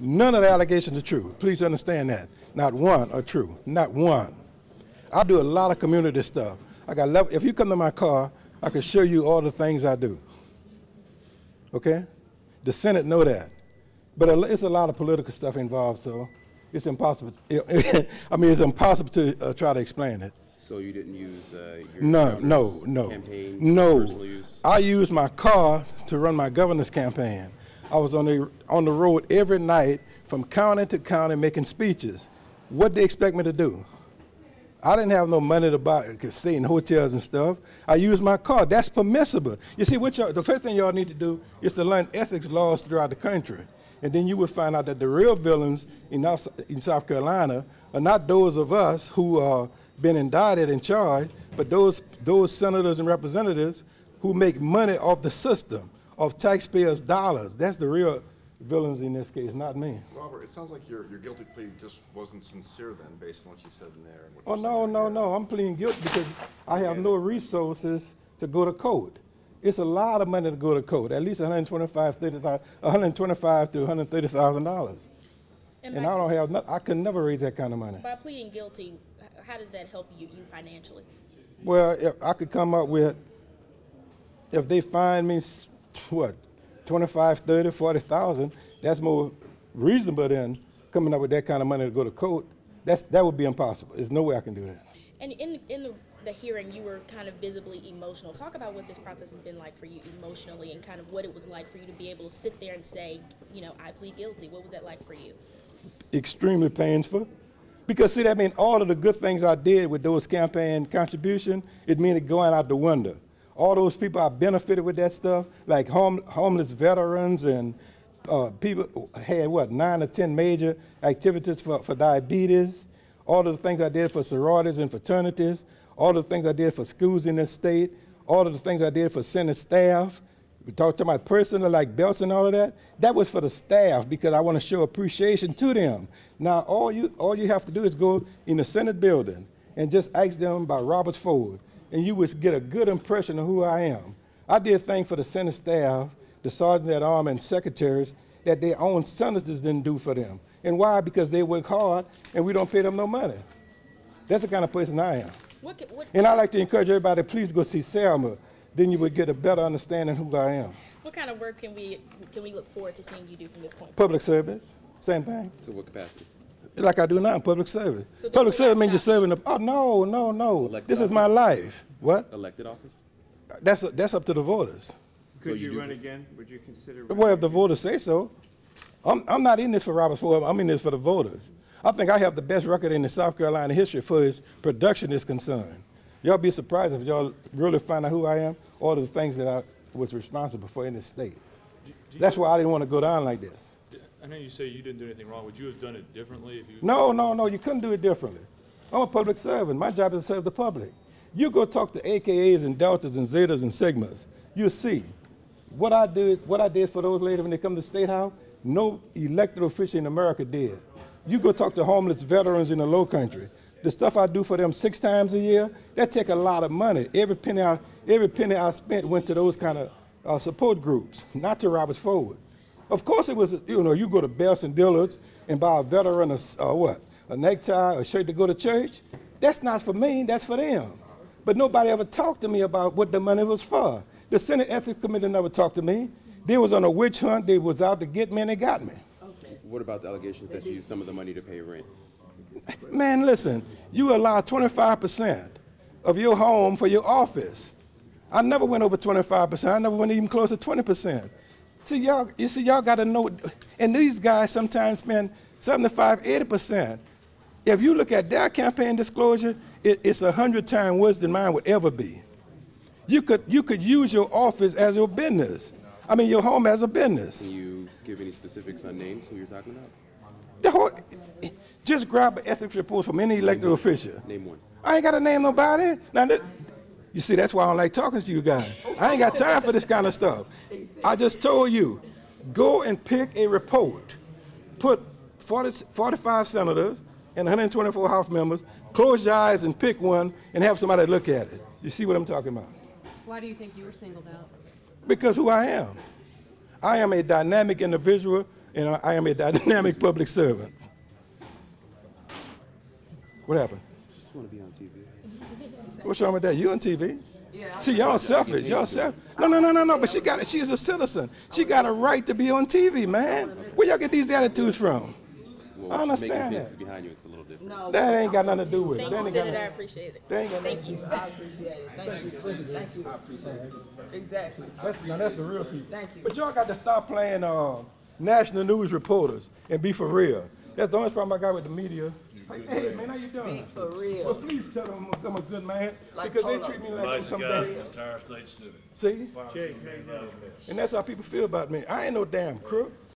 None of the allegations are true. Please understand that. Not one are true. Not one. I do a lot of community stuff. If you come to my car, I can show you all the things I do. Okay? The Senate know that. But it's a lot of political stuff involved, so it's impossible. I mean, it's impossible to try to explain it. So you didn't use your campaign? No. I used my car to run my governor's campaign. I was on the road every night from county to county making speeches. What they expect me to do? I didn't have no money to stay in hotels and stuff. I used my car. That's permissible. You see, the first thing y'all need to do is to learn ethics laws throughout the country. And then you would find out that the real villains in South Carolina are not those of us who are been indicted and charged, but those senators and representatives who make money off the system, of taxpayers' dollars. That's the real villains in this case, not me. Robert, it sounds like your guilty plea just wasn't sincere then, based on what you said in there. Oh, no. I'm pleading guilty because I have no resources to go to court. It's a lot of money to go to court, at least $125,000 to $130,000. And I don't have, I could never raise that kind of money. By pleading guilty, how does that help you financially? Well, if I could come up with, if they find me, what, 25, 30, 40,000, that's more reasonable than coming up with that kind of money to go to court. That would be impossible. There's no way I can do that. And in the hearing, you were kind of visibly emotional. Talk about what this process has been like for you emotionally and kind of what it was like for you to be able to sit there and say, you know, I plead guilty. What was that like for you? Extremely painful. Because, see, that means all of the good things I did with those campaign contributions, it means it going out the window. All those people I benefited with that stuff, like homeless veterans and people had, 9 or 10 major activities for diabetes, all of the things I did for sororities and fraternities, all of the things I did for schools in this state, all of the things I did for Senate staff. We talked to my personal, like belts and all of that. That was for the staff because I want to show appreciation to them. Now, all you have to do is go in the Senate building and just ask them about Robert Ford, and you would get a good impression of who I am. I did things for the Senate staff, the sergeant at arms and secretaries that their own senators didn't do for them. And why? Because they work hard and we don't pay them no money. That's the kind of person I am. And I like to encourage everybody, please go see Selma. Then you would get a better understanding of who I am. What kind of work can we look forward to seeing you do from this point? Public service, same thing. To what capacity? Like I do now, public service. So public service means you're serving the, oh, no. Elected this office? is my life. What? Elected office? That's up to the voters. Could you run again? Would you consider running? Well, if the voters say so. I'm not in this for Robert Ford, I'm in this for the voters. I think I have the best record in the South Carolina history for as production is concerned. Y'all be surprised if y'all really find out who I am, all the things that I was responsible for in this state. That's why I didn't want to go down like this. I know you say you didn't do anything wrong. Would you have done it differently if you? No, you couldn't do it differently. I'm a public servant. My job is to serve the public. You go talk to AKAs and Deltas and Zetas and Sigmas. You'll see what I did for those ladies when they come to the State House. No elected official in America did. You go talk to homeless veterans in the Low Country. The stuff I do for them 6 times a year, that take a lot of money. Every penny I spent went to those kind of support groups, not to Robert Ford. Of course it was, you go to Bells and Dillard's and buy a veteran a necktie, a shirt to go to church. That's not for me, that's for them. But nobody ever talked to me about what the money was for. The Senate Ethics Committee never talked to me. They was on a witch hunt, they was out to get me and they got me. Okay. What about the allegations that you used some of the money to pay rent? Man, listen, you allow 25% of your home for your office. I never went over 25%. I never went even close to 20%. See, y'all got to know, and these guys sometimes spend 75, 80%. If you look at their campaign disclosure, it's 100 times worse than mine would ever be. You could use your office as your business. I mean, your home as a business. Can you give any specifics on names who you're talking about? Just grab an ethics report from any elected official. Name one. I ain't got to name nobody. Now, you see, that's why I don't like talking to you guys. I ain't got time for this kind of stuff. I just told you, go and pick a report. Put 45 senators and 124 House members, close your eyes and pick one and have somebody look at it. You see what I'm talking about? Why do you think you were singled out? Because who I am. I am a dynamic individual. And I am a dynamic public servant. What happened? Just want to be on TV. What's wrong with that? You on TV? See, y'all selfish. Y'all selfish. No. But she's a citizen. She got a right to be on TV, man. Where y'all get these attitudes from? Well, I understand that. that. Behind you, it's a little different. No, That ain't got nothing to do with it. Thank you, Senator. I appreciate it. Thank you. I appreciate it. Thank you. Thank you. I appreciate it. Exactly. That's the real people. Thank you. But y'all got to stop playing national news reporters and be for real. That's the only problem I got with the media. Hey, man, how you doing? Be for real. Well, please tell them I'm a good man, Like, because they hold treat me up. like I'm Nice some guy, day. entire state civil. See? Jay, how you doing? And that's how people feel about me. I ain't no damn crook.